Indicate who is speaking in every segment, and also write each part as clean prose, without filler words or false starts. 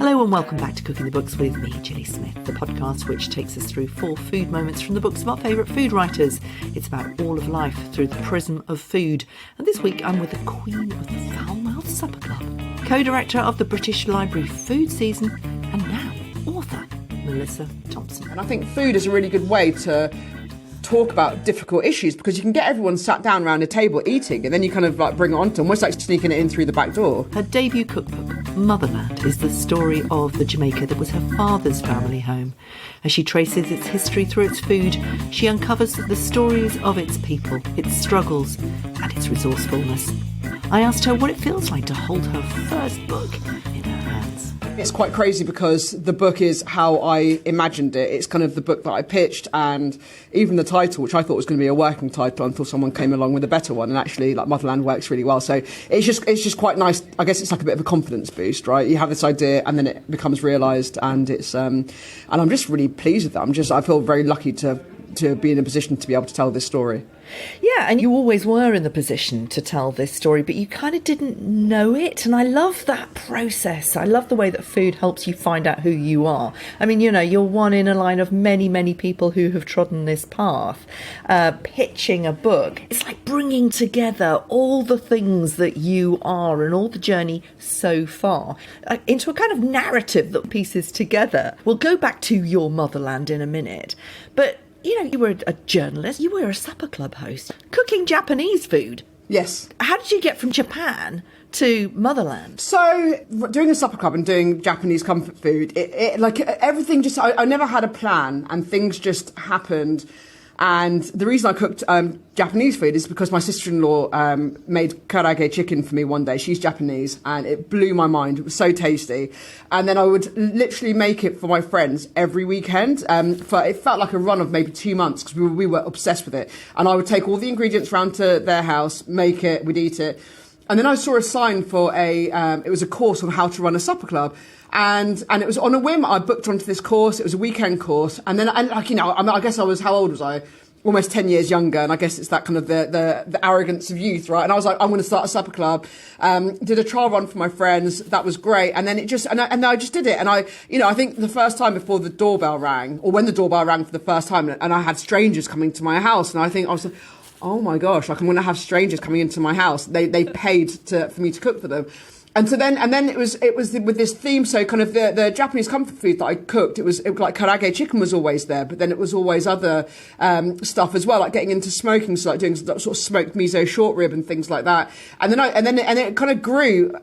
Speaker 1: Hello and welcome back to Cooking the Books with me, Gilly Smith, the podcast which takes us through 4 food moments from the books of our favourite food writers. It's about all of life through the prism of food. And this week I'm with the Queen of the Fowl Mouths Supper Club, co-director of the British Library Food Season, and now author, Melissa Thompson.
Speaker 2: And I think food is a really good way to talk about difficult issues because you can get everyone sat down around a table eating and then you kind of like bring it on to them, almost like sneaking it in through the back door.
Speaker 1: Her debut cookbook, Motherland, is the story of the Jamaica that was her father's family home. As she traces its history through its food, she uncovers the stories of its people, its struggles and its resourcefulness. I asked her what it feels like to hold her first book in her hands.
Speaker 2: It's quite crazy because the book is how I imagined it. It's kind of the book that I pitched, and even the title, which I thought was going to be a working title until someone came along with a better one, and actually like Motherland works really well. So it's just quite nice. I guess it's like a bit of a confidence boost, right? You have this idea and then it becomes realised, and it's and I'm just really pleased with that. I feel very lucky to be in a position to be able to tell this story.
Speaker 1: Yeah, and you always were in the position to tell this story, but you kind of didn't know it. And I love that process. I love the way that food helps you find out who you are. I mean, you know, you're one in a line of many, many people who have trodden this path. Pitching a book, it's like bringing together all the things that you are and all the journey so far into a kind of narrative that pieces together. We'll go back to your Motherland in a minute, but you know, you were a journalist, you were a supper club host, cooking Japanese food.
Speaker 2: Yes.
Speaker 1: How did you get from Japan to Motherland?
Speaker 2: So, doing a supper club and doing Japanese comfort food, it like everything just, I never had a plan and things just happened. And the reason I cooked Japanese food is because my sister-in-law made karaage chicken for me one day. She's Japanese, and it blew my mind. It was so tasty. And then I would literally make it for my friends every weekend. It felt like a run of maybe 2 months because we were obsessed with it. And I would take all the ingredients round to their house, make it, we'd eat it. And then I saw a sign for it was a course on how to run a supper club. And it was on a whim. I booked onto this course. It was a weekend course. And then, I guess I was, how old was I? Almost 10 years younger. And I guess it's that kind of the arrogance of youth, right? And I was like, I'm going to start a supper club. Did a trial run for my friends. That was great. And then I just did it. And I think the first time before the doorbell rang, or when the doorbell rang for the first time, and I had strangers coming to my house. And I was like, oh my gosh, like I'm going to have strangers coming into my house. They paid for me to cook for them. And so then it was with this theme. So kind of the Japanese comfort food that I cooked, it was like karaage chicken was always there, but then it was always other stuff as well, like getting into smoking, so like doing sort of smoked miso short rib and things like that. And then it kind of grew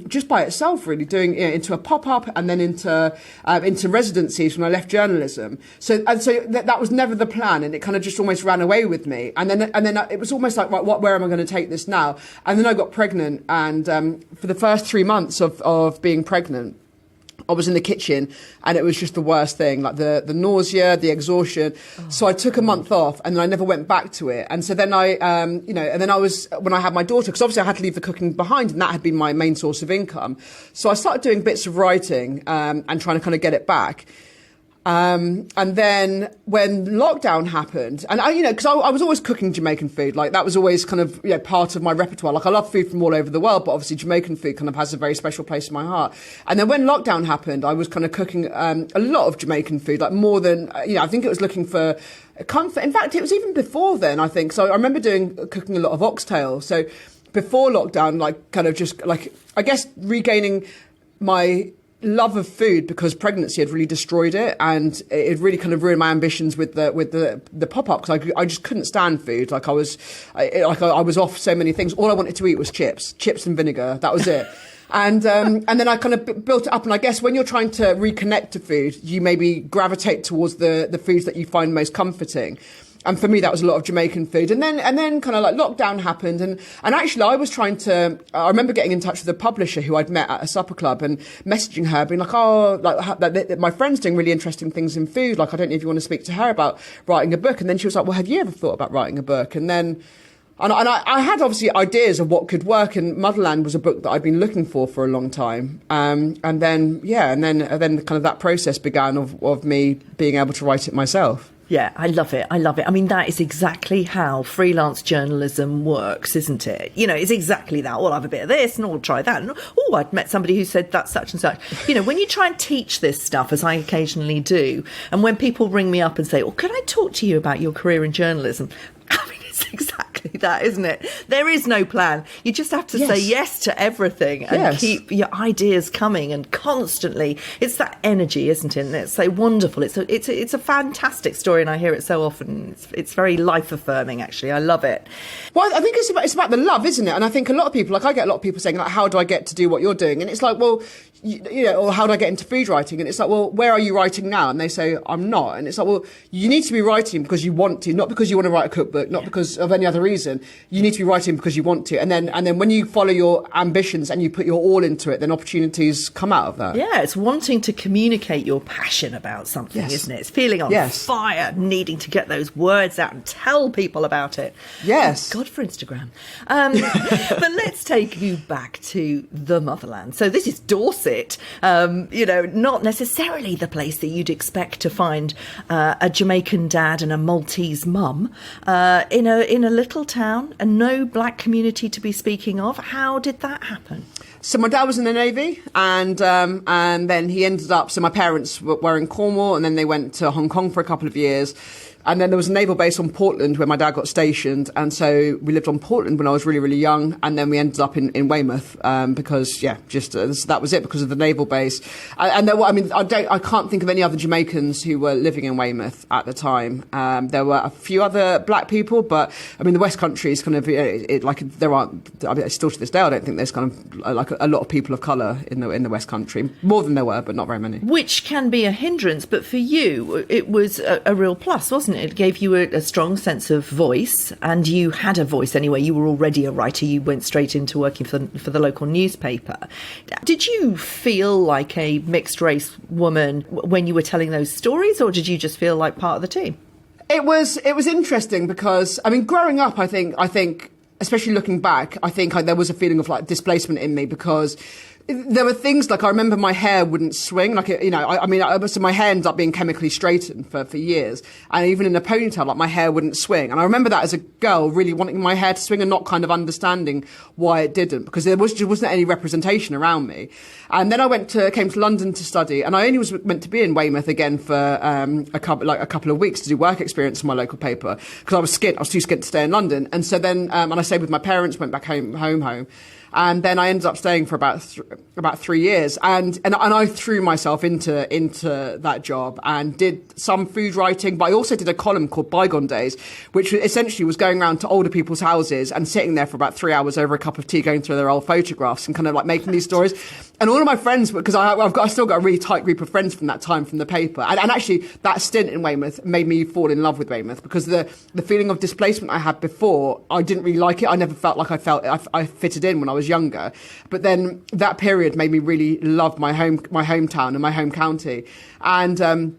Speaker 2: just by itself, really, doing into a pop-up and then into residencies when I left journalism. So that was never the plan, and it kind of just almost ran away with me. And then it was almost like, right, where am I going to take this now? And then I got pregnant, and for the first 3 months of being pregnant, I was in the kitchen and it was just the worst thing, like the nausea, the exhaustion. Oh. So I took a month off and then I never went back to it. And so then when I had my daughter, because obviously I had to leave the cooking behind and that had been my main source of income. So I started doing bits of writing and trying to kind of get it back. And then when lockdown happened, and because I was always cooking Jamaican food, like that was always kind of part of my repertoire. Like I love food from all over the world, but obviously Jamaican food kind of has a very special place in my heart. And then when lockdown happened, I was kind of cooking a lot of Jamaican food, like more than I think it was looking for comfort. In fact, it was even before then, I think. So I remember cooking a lot of oxtail. So before lockdown, like kind of just like I guess regaining my love of food because pregnancy had really destroyed it, and it really kind of ruined my ambitions with the pop-up because I just couldn't stand food. Like I was off so many things. All I wanted to eat was chips and vinegar. That was it. And then I kind of built it up. And I guess when you're trying to reconnect to food, you maybe gravitate towards the foods that you find most comforting. And for me, that was a lot of Jamaican food. And then kind of like lockdown happened. And actually I was I remember getting in touch with a publisher who I'd met at a supper club and messaging her, being like, my friend's doing really interesting things in food. Like, I don't know if you want to speak to her about writing a book. And then she was like, well, have you ever thought about writing a book? And I had obviously ideas of what could work, and Motherland was a book that I'd been looking for a long time. And then kind of that process began of me being able to write it myself.
Speaker 1: Yeah, I love it. I love it. I mean, that is exactly how freelance journalism works, isn't it? You know, it's exactly that. I'll have a bit of this and I'll try that. And, oh, I'd met somebody who said that's such and such. You know, when you try and teach this stuff, as I occasionally do, and when people ring me up and say, oh, can I talk to you about your career in journalism? I mean, it's exactly that, isn't it? There is no plan. You just have to say yes to everything and keep your ideas coming, and constantly. It's that energy, isn't it? And it's so wonderful. It's a fantastic story, and I hear it so often. It's very life affirming, actually. I love it.
Speaker 2: Well, I think it's about the love, isn't it? And I think a lot of people, like I get a lot of people saying, like, how do I get to do what you're doing? And it's like, well, you know, or how do I get into food writing? And it's like, well, where are you writing now? And they say, I'm not. And it's like, well, you need to be writing because you want to, not because you want to write a cookbook, not because of any other reason. You need to be writing because you want to. And then when you follow your ambitions and you put your all into it, then opportunities come out of that.
Speaker 1: Yeah, it's wanting to communicate your passion about something, isn't it? It's feeling on fire, needing to get those words out and tell people about it.
Speaker 2: Yes.
Speaker 1: Thank God for Instagram. But let's take you back to the motherland. So this is Dorset, you know, not necessarily the place that you'd expect to find a Jamaican dad and a Maltese mum in a little town, and no black community to be speaking of. How did that happen?
Speaker 2: So my dad was in the Navy, and then he ended up. So my parents were in Cornwall, and then they went to Hong Kong for a couple of years. And then there was a naval base on Portland where my dad got stationed. And so we lived on Portland when I was really, really young. And then we ended up in Weymouth because, that was it, because of the naval base. And there were, I mean, I can't think of any other Jamaicans who were living in Weymouth at the time. There were a few other black people, but I mean, the West Country is kind of there aren't. I mean, still to this day, I don't think there's kind of like a lot of people of colour in the West Country. More than there were, but not very many.
Speaker 1: Which can be a hindrance, but for you, it was a real plus, wasn't it? It gave you a strong sense of voice, and you had a voice anyway. You were already a writer. You went straight into working for the local newspaper. Did you feel like a mixed race woman when you were telling those stories, or did you just feel like part of the team?
Speaker 2: It was interesting because, I mean, growing up, I think, especially looking back, I think there was a feeling of like displacement in me, because there were things like, I remember my hair wouldn't swing. Like, you know, so my hair ended up being chemically straightened for years. And even in a ponytail, like my hair wouldn't swing. And I remember that as a girl, really wanting my hair to swing and not kind of understanding why it didn't, because there wasn't any representation around me. And then I came to London to study, and I only was meant to be in Weymouth again for a couple of weeks to do work experience in my local paper, because I was too skint to stay in London. And so then, and I stayed with my parents, went back home. And then I ended up staying for about 3 years, and I threw myself into that job and did some food writing, but I also did a column called Bygone Days, which essentially was going around to older people's houses and sitting there for about 3 hours over a cup of tea, going through their old photographs and kind of like making these stories. And all of my friends, because I still got a really tight group of friends from that time from the paper, and actually that stint in Weymouth made me fall in love with Weymouth, because the feeling of displacement I had before, I didn't really like it. I never felt like I fitted in when I was younger, but then that period made me really love my hometown and my home county. And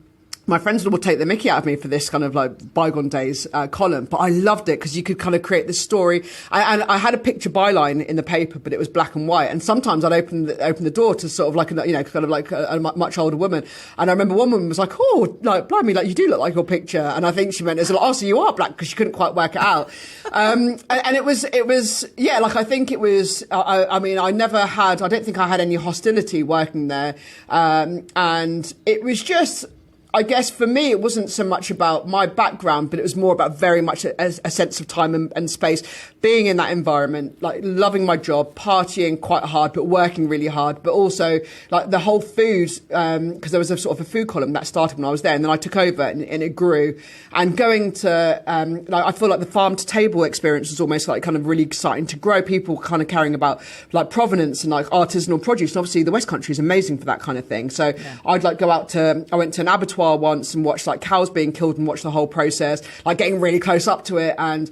Speaker 2: my friends would take the mickey out of me for this kind of like Bygone Days column, but I loved it because you could kind of create this story. And I had a picture byline in the paper, but it was black and white. And sometimes I'd open the door to sort of like a much older woman. And I remember one woman was like, "Oh, like blimey, like you do look like your picture." And I think she meant it's like, "Oh, so you are black," because she couldn't quite work it out. And it was like I think it was. I mean, I don't think I had any hostility working there, and it was just. I guess for me, it wasn't so much about my background, but it was more about very much a sense of time and space, being in that environment, like loving my job, partying quite hard, but working really hard, but also like the whole food, because there was a sort of a food column that started when I was there, and then I took over and it grew. And going to, I feel like the farm to table experience was almost like kind of really exciting to grow, people kind of caring about like provenance and like artisanal produce. And obviously the West Country is amazing for that kind of thing. So I'd like I went to an abattoir once and watched like cows being killed and watched the whole process, like getting really close up to it, and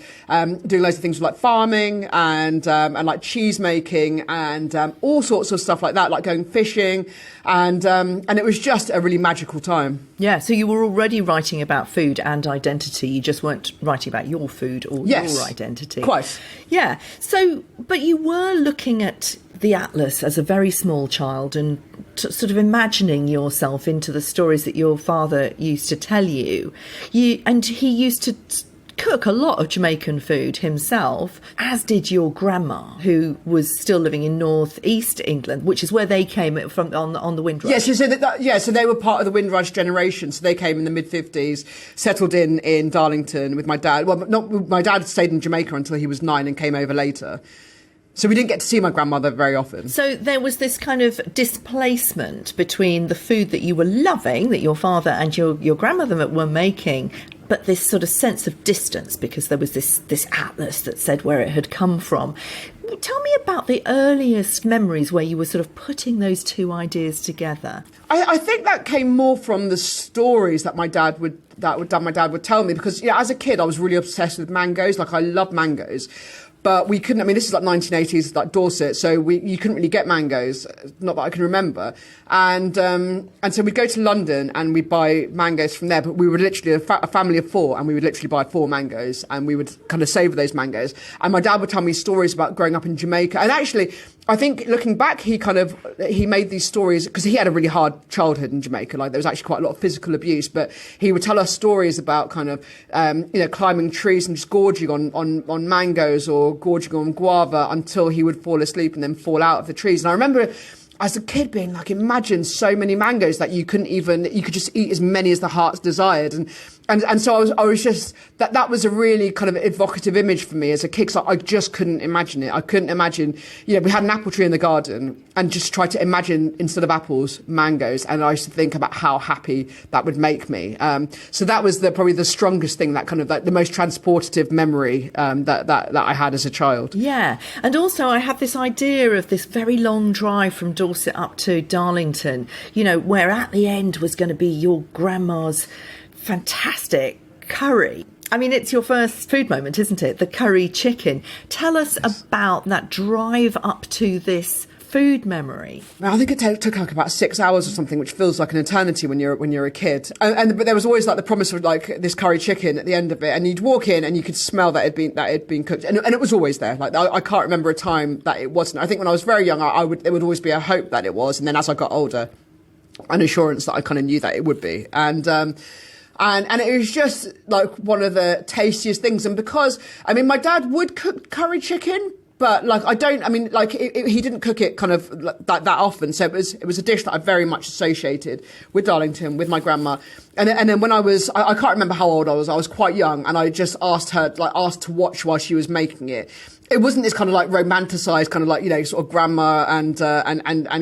Speaker 2: doing loads of things with like farming and like cheese making and all sorts of stuff like that, like going fishing, and it was just a really magical time.
Speaker 1: Yeah, so you were already writing about food and identity. You just weren't writing about your food or your identity.
Speaker 2: Quite.
Speaker 1: Yeah. So, but you were looking at the atlas as a very small child and sort of imagining yourself into the stories that your father used to tell you, and he used to cook a lot of Jamaican food himself, as did your grandma, who was still living in northeast England, which is where they came from on the Windrush.
Speaker 2: Yes, so they were part of the Windrush generation. So they came in the mid-50s, settled in Darlington with my dad. Well, my dad stayed in Jamaica until he was 9 and came over later. So we didn't get to see my grandmother very often.
Speaker 1: So there was this kind of displacement between the food that you were loving, that your father and your grandmother were making, but this sort of sense of distance because there was this atlas that said where it had come from. Tell me about the earliest memories where you were sort of putting those two ideas together.
Speaker 2: I think that came more from the stories that my dad would tell me, because as a kid I was really obsessed with mangoes. Like, I love mangoes. But we couldn't, I mean, this is like 1980s, like Dorset, so you couldn't really get mangoes, not that I can remember. And so we'd go to London and we'd buy mangoes from there, but we were literally a family of 4, and we would literally buy 4 mangoes, and we would kind of savour those mangoes. And my dad would tell me stories about growing up in Jamaica. And actually, I think looking back, he made these stories because he had a really hard childhood in Jamaica. Like, there was actually quite a lot of physical abuse, but he would tell us stories about kind of, climbing trees and just gorging on mangoes or gorging on guava until he would fall asleep and then fall out of the trees. And I remember as a kid being like, imagine so many mangoes that you could just eat as many as the heart's desired. And so I was just, that was a really kind of evocative image for me as a kid, because I just couldn't imagine it. I couldn't imagine, we had an apple tree in the garden and just try to imagine, instead of apples, mangoes. And I used to think about how happy that would make me. So that was probably the strongest thing, that kind of like the most transportative memory that I had as a child.
Speaker 1: Yeah. And also I had this idea of this very long drive from Dorset up to Darlington, where at the end was going to be your grandma's fantastic curry. I mean, it's your first food moment, isn't it? The curry chicken. Tell us about that drive up to this food memory.
Speaker 2: I think it took like about 6 hours or something, which feels like an eternity when you're a kid. But there was always like the promise of like this curry chicken at the end of it, and you'd walk in and you could smell that it had been cooked, and it was always there. Like, I can't remember a time that it wasn't. I think when I was very young, there would always be a hope that it was, and then as I got older, an assurance that I kind of knew that it would be. And it was just like one of the tastiest things. And because, I mean, my dad would cook curry chicken, but like, he didn't cook it kind of that often. So it was a dish that I very much associated with Darlington, with my grandma. And then when I can't remember how old I was quite young, and I just asked to watch while she was making it. It wasn't this kind of like romanticized kind of like, sort of grandma and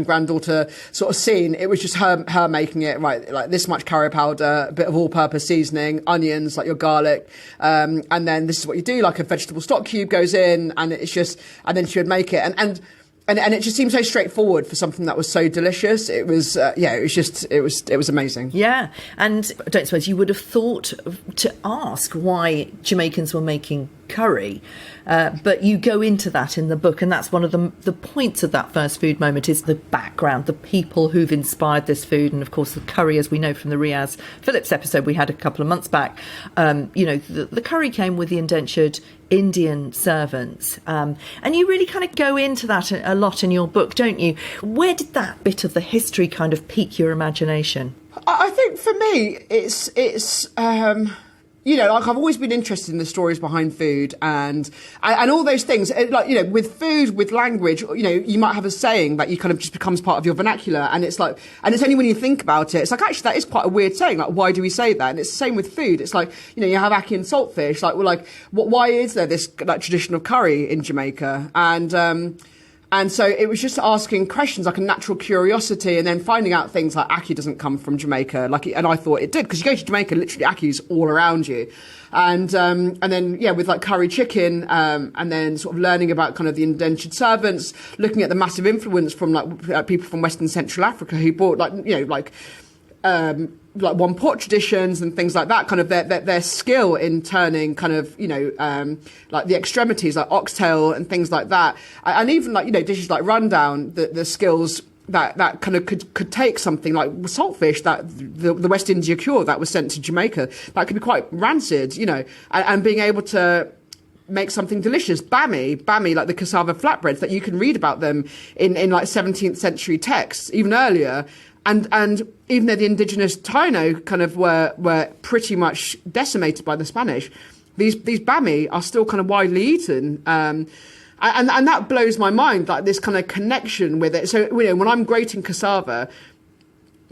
Speaker 2: granddaughter sort of scene. It was just her making it, right, like this much curry powder, a bit of all-purpose seasoning, onions, like your garlic, and then this is what you do, like a vegetable stock cube goes in, and and then she would make it. And it just seemed so straightforward for something that was so delicious. It was, it was amazing.
Speaker 1: Yeah. And I don't suppose you would have thought to ask why Jamaicans were making curry, but you go into that in the book, and that's one of the points of that first food moment, is the background, the people who've inspired this food. And of course the curry, as we know from the Riaz Phillips episode we had a couple of months back, the curry came with the indentured Indian servants, and you really kind of go into that a lot in your book, don't you? Where did that bit of the history kind of pique your imagination?
Speaker 2: I think for me it's like, I've always been interested in the stories behind food and all those things. Like, with food, with language, you might have a saying that you kind of just becomes part of your vernacular. And it's like, and it's only when you think about it, it's like, actually, that is quite a weird saying. Like, why do we say that? And it's the same with food. It's like, you have ackee and saltfish. Like, well, like, why is there this like tradition of curry in Jamaica? And so it was just asking questions, like a natural curiosity, and then finding out things like ackee doesn't come from Jamaica. And I thought it did, because you go to Jamaica, literally akkee's all around you. And then, with like curry chicken, and then sort of learning about kind of the indentured servants, looking at the massive influence from like people from Western Central Africa who brought like one pot traditions and things like that, kind of their skill in turning kind of, like the extremities, like oxtail and things like that. And even like, dishes like rundown, the skills that kind of could take something like saltfish, that the West India cure that was sent to Jamaica, that could be quite rancid, and being able to make something delicious. Bami, like the cassava flatbreads that you can read about them in like 17th century texts, even earlier. And even though the indigenous Taino kind of were pretty much decimated by the Spanish, these bami are still kind of widely eaten. And that blows my mind, like this kind of connection with it. So, you know, when I'm grating cassava,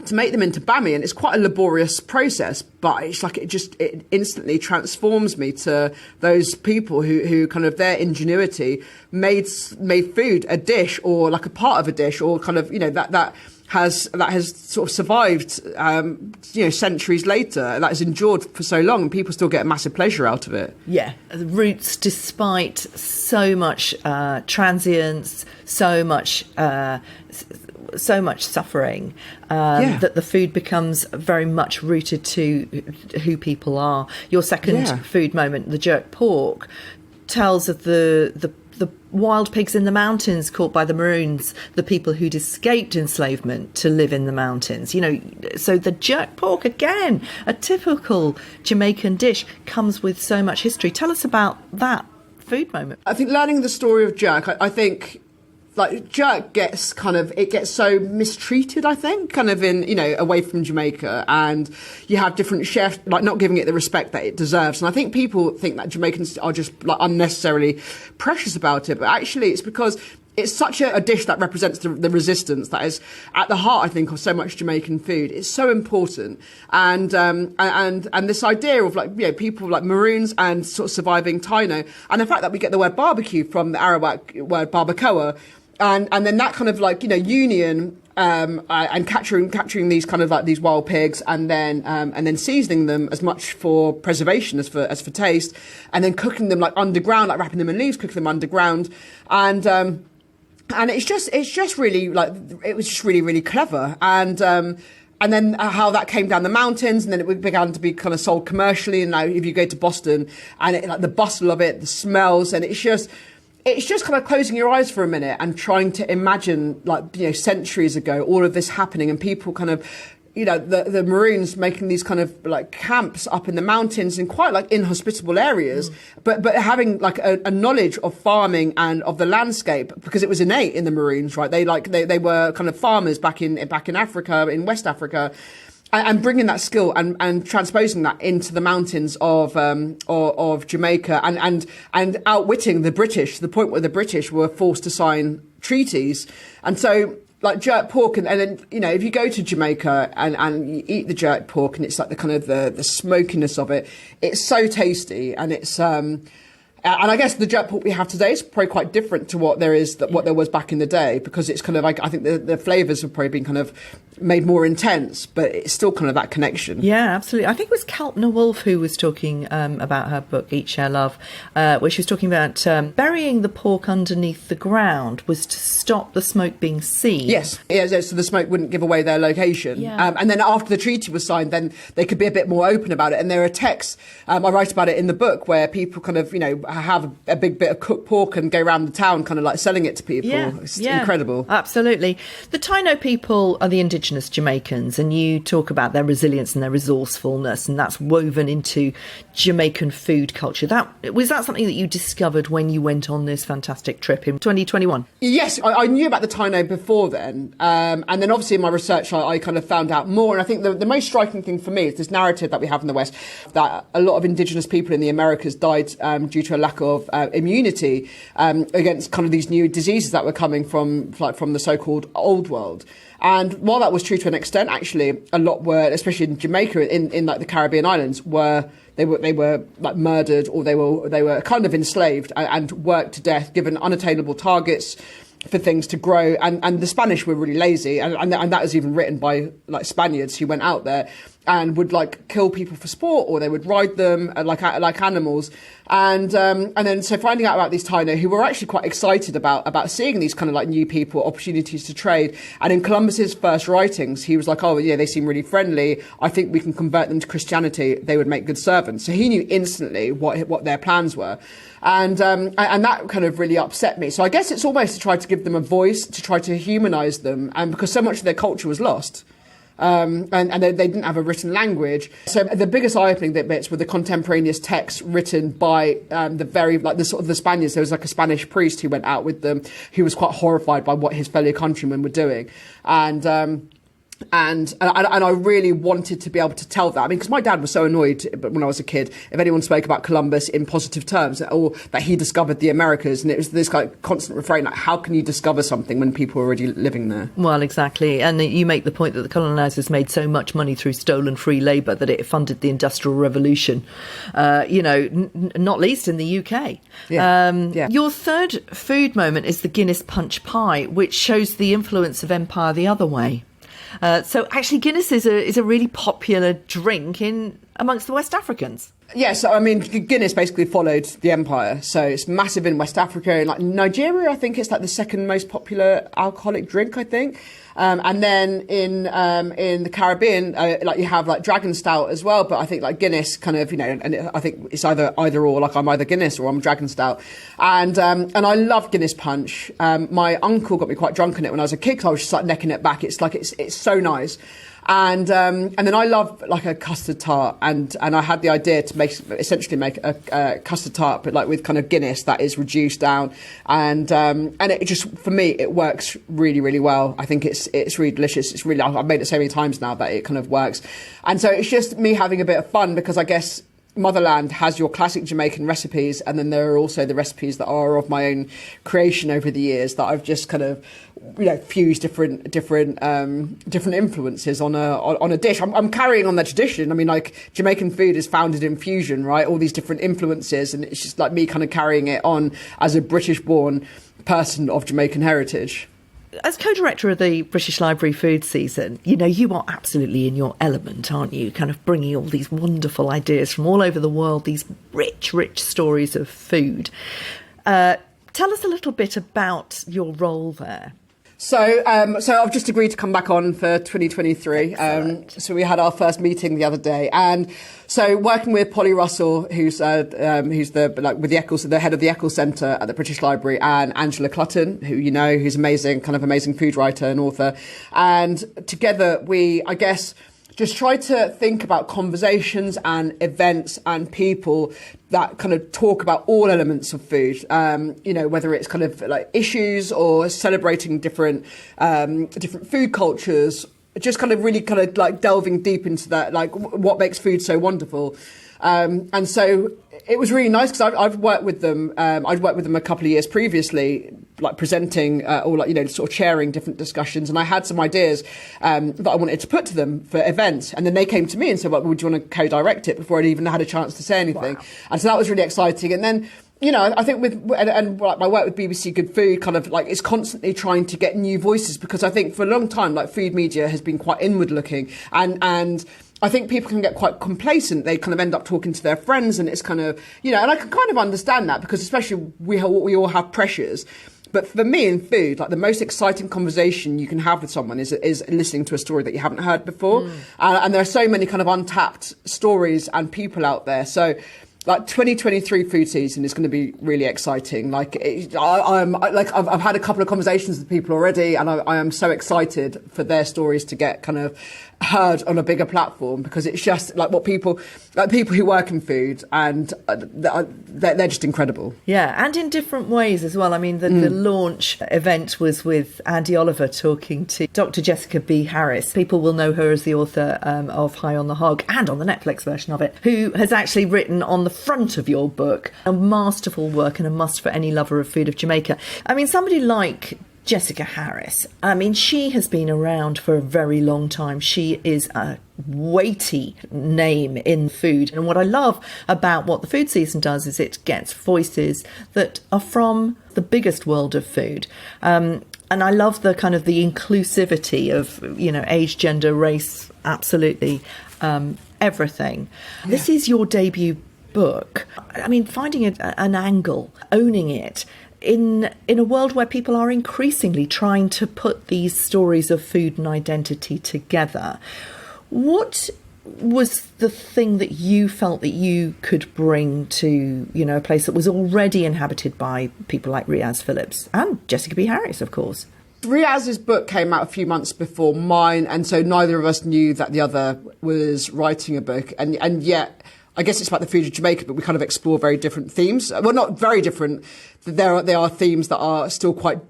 Speaker 2: to make them into bami, and it's quite a laborious process, but it's like it instantly transforms me to those people who kind of their ingenuity made food a dish, or like a part of a dish, or kind of, you know, that has sort of survived, you know, centuries later. That has endured for so long, and people still get a massive pleasure out of it.
Speaker 1: Yeah, the roots, despite so much transience, so much suffering, that the food becomes very much rooted to who people are. Your second food moment, the jerk pork, tells of the wild pigs in the mountains caught by the Maroons, the people who'd escaped enslavement to live in the mountains. You know, so the jerk pork, again, a typical Jamaican dish, comes with so much history. Tell us about that food moment.
Speaker 2: I think learning the story of jerk, I think, like, jerk gets so mistreated, I think, kind of in, you know, away from Jamaica, and you have different chefs, like, not giving it the respect that it deserves. And I think people think that Jamaicans are just, like, unnecessarily precious about it, but actually it's because it's such a dish that represents the resistance that is at the heart, I think, of so much Jamaican food. It's so important, and this idea of, like, you know, people like Maroons and sort of surviving Taino, and the fact that we get the word barbecue from the Arawak word barbacoa, and then that kind of, like, you know, union, and capturing these kind of, like, these wild pigs, and then seasoning them as much for preservation as for taste, and then cooking them, like, underground, like wrapping them in leaves, cooking them underground, and it's just really, like, it was just really, really clever. And then how that came down the mountains, and then it began to be kind of sold commercially. And now if you go to Boston, and like the bustle of it, the smells, and it's just kind of closing your eyes for a minute and trying to imagine, like, you know, centuries ago, all of this happening, and people kind of, you know, the Maroons making these kind of, like, camps up in the mountains in quite, like, inhospitable areas, but having, like, a knowledge of farming and of the landscape, because it was innate in the Maroons, right? They were kind of farmers back in Africa, in West Africa, and bringing that skill and transposing that into the mountains of Jamaica, and outwitting the British, to the point where the British were forced to sign treaties. And so, like, jerk pork, and then, you know, if you go to Jamaica and you eat the jerk pork, and it's like the kind of the smokiness of it, it's so tasty, and it's and I guess the jerk pork we have today is probably quite different to what there was back in the day, because it's kind of like, I think the flavours have probably been kind of made more intense, but it's still kind of that connection.
Speaker 1: Yeah, absolutely. I think it was Kalpna Wolf who was talking about her book Eat, Share, Love, where she was talking about burying the pork underneath the ground was to stop the smoke being seen.
Speaker 2: Yes, so the smoke wouldn't give away their location. Yeah. And then after the treaty was signed, then they could be a bit more open about it. And there are texts, I write about it in the book, where people kind of, you know, have a big bit of cooked pork and go around the town kind of, like, selling it to people. It's incredible.
Speaker 1: Absolutely. The Taino people are the indigenous Jamaicans, and you talk about their resilience and their resourcefulness, and that's woven into Jamaican food culture. Was that something that you discovered when you went on this fantastic trip in 2021?
Speaker 2: Yes, I knew about the Taino before then, and then obviously in my research I kind of found out more, and I think the most striking thing for me is this narrative that we have in the West, that a lot of indigenous people in the Americas died due to a lack of immunity against kind of these new diseases that were coming from the so-called old world. And while that was true to an extent, actually, a lot were, especially in Jamaica, in like the Caribbean islands, they were like murdered, or they were kind of enslaved and worked to death, given unattainable targets for things to grow. And the Spanish were really lazy, and that was even written by, like, Spaniards who went out there and would, like, kill people for sport, or they would ride them like animals. And then so finding out about these Taino, who were actually quite excited about seeing these kind of, like, new people, opportunities to trade. And in Columbus's first writings, he was like, oh yeah, they seem really friendly, I think we can convert them to Christianity, they would make good servants. So he knew instantly what their plans were. And that kind of really upset me. So I guess it's almost to try to give them a voice, to try to humanise them, and because so much of their culture was lost. and they didn't have a written language. So the biggest eye-opening bits were the contemporaneous texts written by the Spaniards. There was like a Spanish priest who went out with them, who was quite horrified by what his fellow countrymen were doing, and I really wanted to be able to tell that. I mean, because my dad was so annoyed when I was a kid if anyone spoke about Columbus in positive terms, or that he discovered the Americas, and it was this kind of constant refrain, like, how can you discover something when people are already living there?
Speaker 1: Well, exactly. And you make the point that the colonisers made so much money through stolen free labour that it funded the Industrial Revolution, not least in the UK.
Speaker 2: Yeah.
Speaker 1: Your third food moment is the Guinness Punch Pie, which shows the influence of empire the other way. So actually, Guinness is a really popular drink amongst the West Africans.
Speaker 2: Yeah, so I mean, Guinness basically followed the empire. So it's massive in West Africa. In like Nigeria, I think it's like the second most popular alcoholic drink, I think. And then in the Caribbean, like you have like Dragon Stout as well. But I think like Guinness kind of, and I think it's either or, like I'm either Guinness or I'm Dragon Stout. And I love Guinness Punch. My uncle got me quite drunk on it when I was a kid, 'cause I was just like necking it back. It's like, it's so nice. And then I love like a custard tart, and I had the idea to essentially make a custard tart, but like with kind of Guinness that is reduced down, and it just, for me, it works really, really well. I think it's really delicious. It's really, I've made it so many times now that it kind of works, and so it's just me having a bit of fun, because I guess Motherland has your classic Jamaican recipes, and then there are also the recipes that are of my own creation over the years that I've just kind of, fused different influences on a dish. I'm carrying on the tradition. I mean, like, Jamaican food is founded in fusion, right? All these different influences, and it's just like me kind of carrying it on as a British-born person of Jamaican heritage.
Speaker 1: As co-director of the British Library food season, you are absolutely in your element, aren't you? Kind of bringing all these wonderful ideas from all over the world, these rich, rich stories of food. Tell us a little bit about your role there.
Speaker 2: So I've just agreed to come back on for 2023. So we had our first meeting the other day, and so working with Polly Russell, who's the head of the Eccles Centre at the British Library, and Angela Clutton, who's amazing food writer and author, and together we, I guess, just try to think about conversations and events and people that kind of talk about all elements of food, whether it's kind of like issues or celebrating different food cultures, just kind of really kind of like delving deep into that, like what makes food so wonderful. And so it was really nice, because I've worked with them. I'd worked with them a couple of years previously, like presenting or sort of chairing different discussions. And I had some ideas that I wanted to put to them for events. And then they came to me and said, well, would you want to co-direct it, before I'd even had a chance to say anything? Wow. And so that was really exciting. And then, I think my work with BBC Good Food kind of like is constantly trying to get new voices, because I think for a long time, like, food media has been quite inward looking, and I think people can get quite complacent. They kind of end up talking to their friends, and it's kind of, and I can kind of understand that, because especially we all have pressures. But for me in food, like, the most exciting conversation you can have with someone is listening to a story that you haven't heard before. And there are so many kind of untapped stories and people out there. So, like, 2023 food season is going to be really exciting. Like, I've had a couple of conversations with people already, and I am so excited for their stories to get kind of heard on a bigger platform, because it's just like people who work in food, and they're just incredible. Yeah,
Speaker 1: and in different ways as well. I mean, the launch event was with Andy Oliver talking to Dr. Jessica B. Harris. People will know her as the author of High on the Hog, and on the Netflix version of it, who has actually written on the front of your book a masterful work and a must for any lover of food of Jamaica. I mean, somebody like Jessica Harris, I mean, she has been around for a very long time. She is a weighty name in food. And what I love about what the food season does is it gets voices that are from the biggest world of food. And I love the kind of the inclusivity of, age, gender, race, absolutely everything. Yeah. This is your debut book. I mean, finding an angle, owning it, in a world where people are increasingly trying to put these stories of food and identity together. What was the thing that you felt that you could bring to, a place that was already inhabited by people like Riaz Phillips and Jessica B. Harris, of course?
Speaker 2: Riaz's book came out a few months before mine, and so neither of us knew that the other was writing a book. And yet, I guess it's about the food of Jamaica, but we kind of explore very different themes. Well, not very different. There are themes that are still quite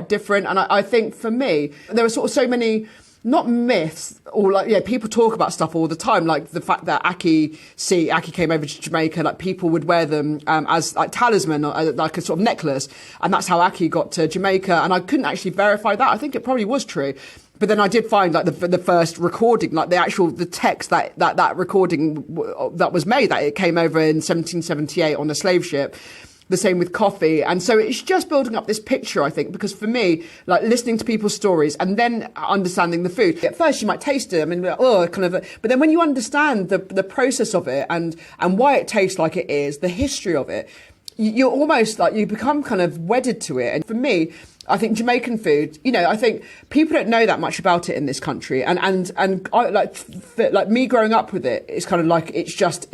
Speaker 2: different. And I think for me, there are sort of so many, not myths, or like, yeah, people talk about stuff all the time, like the fact that Aki came over to Jamaica, like people would wear them as like talisman, or like a sort of necklace, and that's how Aki got to Jamaica. And I couldn't actually verify that. I think it probably was true. But then I did find like the first recording, like the text that recording that was made, that it came over in 1778 on a slave ship. The same with coffee. And so it's just building up this picture, I think, because for me, like listening to people's stories and then understanding the food. At first you might taste them and be like, oh, kind of, but then when you understand the process of it and why it tastes like it is, the history of it, you're almost like, you become kind of wedded to it. And for me, I think Jamaican food, I think people don't know that much about it in this country. And I like me growing up with it, it's kind of like, it's just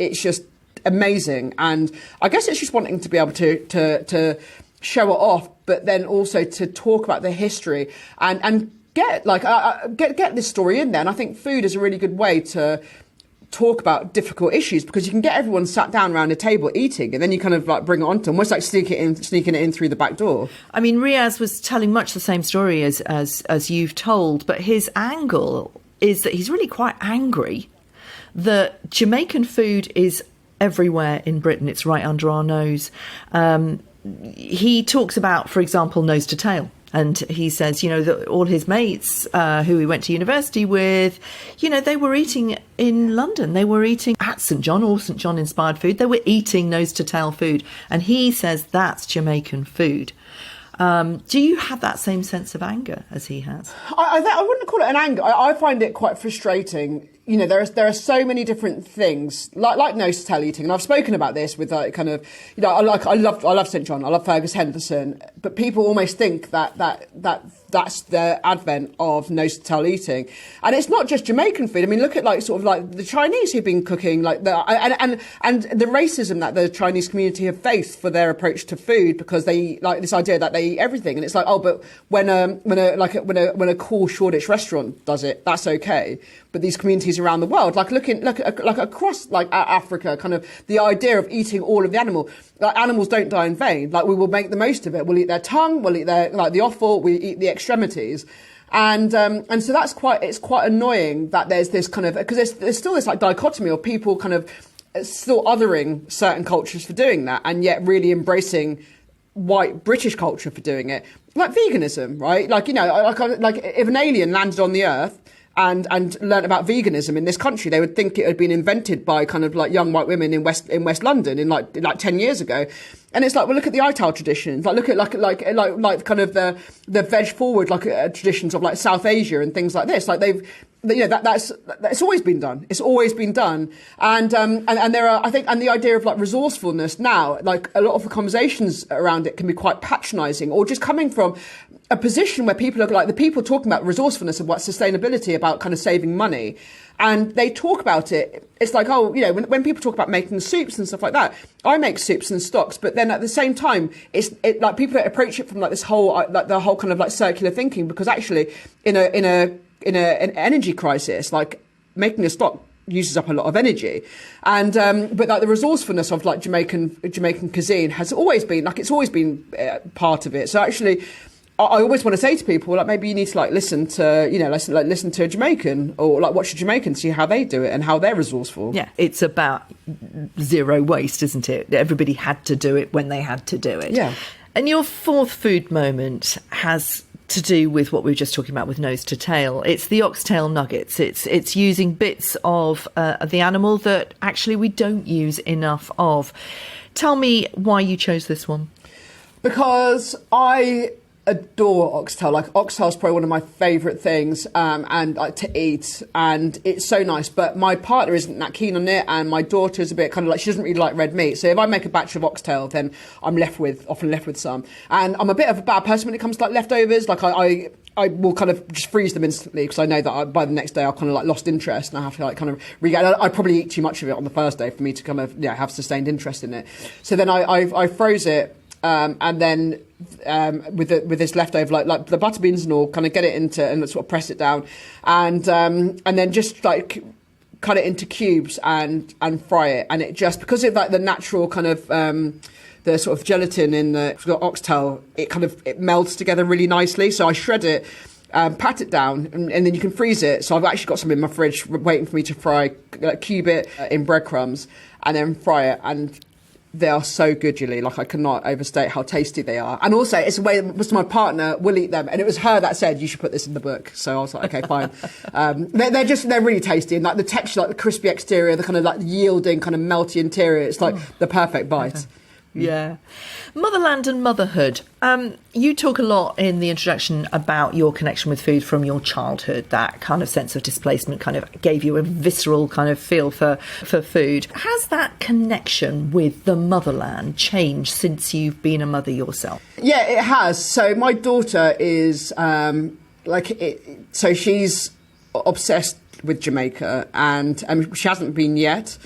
Speaker 2: amazing. And I guess it's just wanting to be able to show it off, but then also to talk about the history and get this story in there. And I think food is a really good way to talk about difficult issues, because you can get everyone sat down around a table eating, and then you kind of like bring it onto them, almost like sneaking it in through the back door.
Speaker 1: I mean, Riaz was telling much the same story as you've told, but his angle is that he's really quite angry that Jamaican food is everywhere in Britain. It's right under our nose. He talks about, for example, nose to tail. And he says, that all his mates who he went to university with, they were eating in London. They were eating at St. John or St. John inspired food. They were eating nose to tail food. And he says that's Jamaican food. Do you have that same sense of anger as he has?
Speaker 2: I wouldn't call it an anger. I find it quite frustrating. There are so many different things like nose to tail eating, and I've spoken about this with like kind of, I love St. John, I love Fergus Henderson, but people almost think that's the advent of nose to tail eating, and it's not just Jamaican food. I mean, look at like sort of like the Chinese who've been cooking, like and the racism that the Chinese community have faced for their approach to food, because they like this idea that they eat everything, and it's like, oh, but when a cool Shoreditch restaurant does it, that's okay. But these communities around the world, like across like Africa, kind of the idea of eating all of the animal. Like animals don't die in vain. Like we will make the most of it. We'll eat their tongue. We'll eat their the offal. We eat the extremities. And so it's quite annoying that there's this kind of, because there's still this like dichotomy of people kind of still othering certain cultures for doing that, and yet really embracing white British culture for doing it. Like veganism, right? Like if an alien landed on the earth and learnt about veganism in this country, they would think it had been invented by kind of like young white women in West London in like 10 years ago. And it's like, well, look at the Ital traditions. Like, look at like kind of the veg forward traditions of like South Asia and things like this. Like that's always been done. It's always been done. And there are, I think, and the idea of like resourcefulness now, like a lot of the conversations around it can be quite patronising, or just coming from a position where people are like, the people talking about resourcefulness, about sustainability, about kind of saving money, and they talk about it. It's like, oh, when people talk about making soups and stuff like that, I make soups and stocks, but then at the same time, it's like people don't approach it from like this whole, like the whole kind of like circular thinking, because actually in an energy crisis, like making a stock uses up a lot of energy, and but like the resourcefulness of like Jamaican cuisine has always been part of it. So actually, I always want to say to people, like, maybe you need to like listen to a Jamaican, or like watch a Jamaican, see how they do it and how they're resourceful.
Speaker 1: Yeah, it's about zero waste, isn't it? Everybody had to do it when they had to do it.
Speaker 2: Yeah.
Speaker 1: And your fourth food moment has to do with what we were just talking about with nose to tail. It's the Oxtail Nuggets. It's using bits of the animal that actually we don't use enough of. Tell me why you chose this one.
Speaker 2: Because I adore oxtail. Like, oxtail's probably one of my favourite things and like to eat, and it's so nice, but my partner isn't that keen on it, and my daughter's a bit kind of like, she doesn't really like red meat, so if I make a batch of oxtail, then I'm often left with some, and I'm a bit of a bad person when it comes to like leftovers. Like I will kind of just freeze them instantly, because I know that by the next day I'll kind of like lost interest, and I have to like kind of I probably eat too much of it on the first day for me to kind of have sustained interest in it. So then I froze it, and then with this leftover, like the butter beans and all, kind of get it into and sort of press it down, and then just like cut it into cubes and fry it. And it just, because of like the natural kind of the sort of gelatin in the oxtail, it melts together really nicely. So I shred it, pat it down, and then you can freeze it. So I've actually got some in my fridge waiting for me to fry, cube it in breadcrumbs and then fry it. And they are so good, Gilly. Like, I cannot overstate how tasty they are. And also, it's a way that my partner will eat them. And it was her that said, you should put this in the book. So I was like, okay, fine. They're really tasty. And like the texture, like the crispy exterior, the kind of like yielding, kind of melty interior. It's like the perfect bite.
Speaker 1: Yeah. Motherland and motherhood. You talk a lot in the introduction about your connection with food from your childhood. That kind of sense of displacement kind of gave you a visceral kind of feel for food. Has that connection with the motherland changed since you've been a mother yourself? Yeah,
Speaker 2: it has. So my daughter is so she's obsessed with Jamaica, and she hasn't been yet.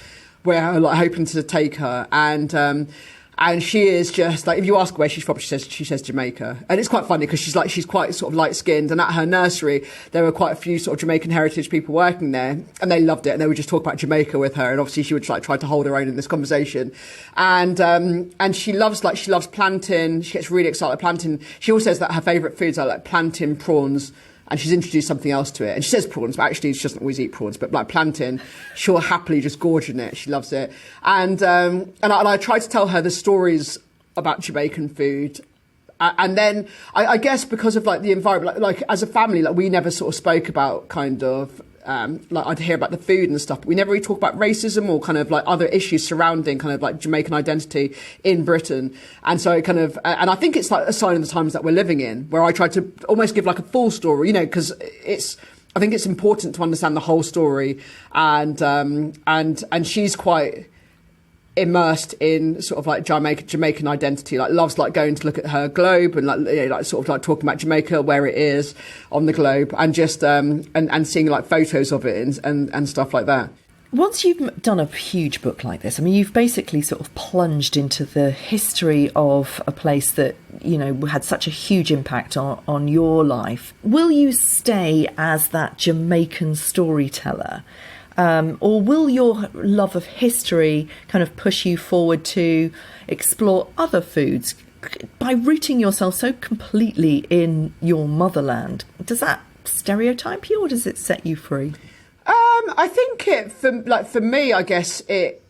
Speaker 2: We're like hoping to take her, and she is just like, if you ask her where she's from, she says Jamaica. And it's quite funny because she's quite sort of light skinned. And at her nursery, there were quite a few sort of Jamaican heritage people working there, and they loved it. And they would just talk about Jamaica with her. And obviously she would try to hold her own in this conversation. And she loves plantain. She gets really excited about plantain. She also says that her favourite foods are like plantain, prawns. And she's introduced something else to it. And she says prawns, but actually she doesn't always eat prawns. But like plantain, she'll happily just gorge in it. She loves it. And I try to tell her the stories about Jamaican food. And then I guess because of like the environment, like as a family, like we never sort of spoke about kind of, like I'd hear about the food and stuff, but we never really talk about racism or kind of like other issues surrounding kind of like Jamaican identity in Britain. And so it kind of, and I think it's like a sign of the times that we're living in, where I try to almost give like a full story, because I think it's important to understand the whole story. And she's quite immersed in sort of like Jamaican identity, like loves like going to look at her globe and like sort of like talking about Jamaica, where it is on the globe, and just and seeing like photos of it and stuff like that.
Speaker 1: Once you've done a huge book like this, I mean, you've basically sort of plunged into the history of a place that, had such a huge impact on your life. Will you stay as that Jamaican storyteller? Or will your love of history kind of push you forward to explore other foods by rooting yourself so completely in your motherland? Does that stereotype you, or does it set you free?
Speaker 2: I think for me, I guess it.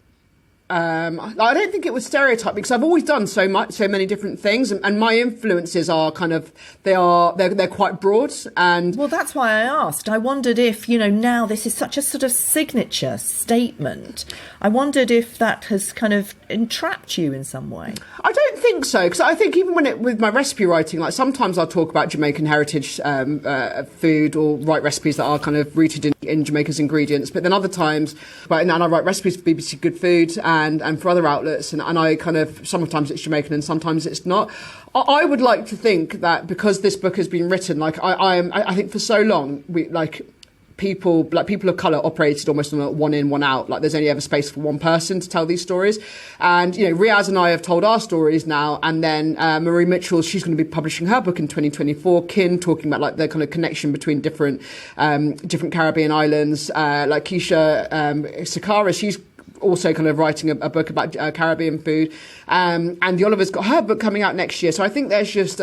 Speaker 2: I don't think it was stereotype, because I've always done so many different things, and my influences are kind of they're quite broad. And
Speaker 1: well, that's why I asked. I wondered if now this is such a sort of signature statement. I wondered if that has kind of entrapped you in some way.
Speaker 2: I don't think so, because I think even with my recipe writing, like sometimes I'll talk about Jamaican heritage food or write recipes that are kind of rooted in Jamaica's ingredients, but then other times, and I write recipes for BBC Good Food and for other outlets, and I kind of, sometimes it's Jamaican and sometimes it's not. I would like to think that because this book has been written, like I think for so long, people of colour operated almost on a one in, one out. Like there's only ever space for one person to tell these stories. And, Riaz and I have told our stories now. And then Marie Mitchell, she's going to be publishing her book in 2024. Kin, talking about like the kind of connection between different Caribbean islands. Like Keisha Sakara, she's also kind of writing a book about Caribbean food. And the Oliver's got her book coming out next year. So I think there's just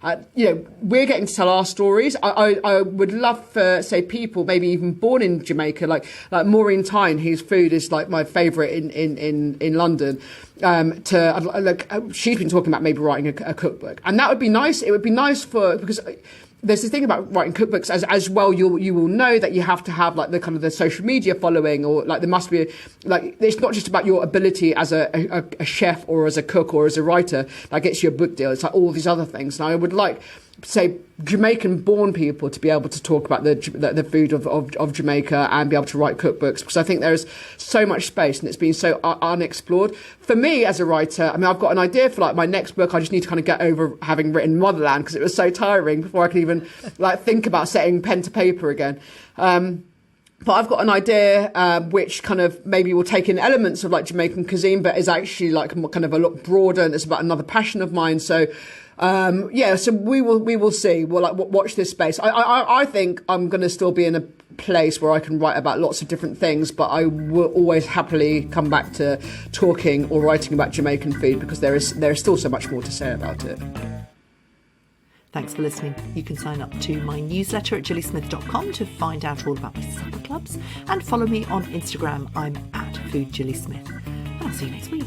Speaker 2: we're getting to tell our stories. I would love for, say, people maybe even born in Jamaica, like Maureen Tyne, whose food is like my favourite in London. She's been talking about maybe writing a cookbook, and that would be nice. It would be nice because there's this thing about writing cookbooks as well. You will know that you have to have like the kind of the social media following, or like there must be it's not just about your ability as a chef or as a cook or as a writer that gets you a book deal. It's like all these other things. And I would like, say, Jamaican-born people to be able to talk about the food of Jamaica and be able to write cookbooks, because I think there's so much space and it's been so unexplored. For me as a writer, I mean, I've got an idea for like my next book. I just need to kind of get over having written Motherland, because it was so tiring before I could even like think about setting pen to paper again. But I've got an idea which kind of maybe will take in elements of like Jamaican cuisine, but is actually like kind of a lot broader, and it's about another passion of mine. So so we will see. We'll like watch this space. I think I'm going to still be in a place where I can write about lots of different things, but I will always happily come back to talking or writing about Jamaican food, because there is still so much more to say about it.
Speaker 1: Thanks for listening. You can sign up to my newsletter at gillysmith.com to find out all about my supper clubs, and follow me on Instagram. I'm at FoodGillySmith. And I'll see you next week.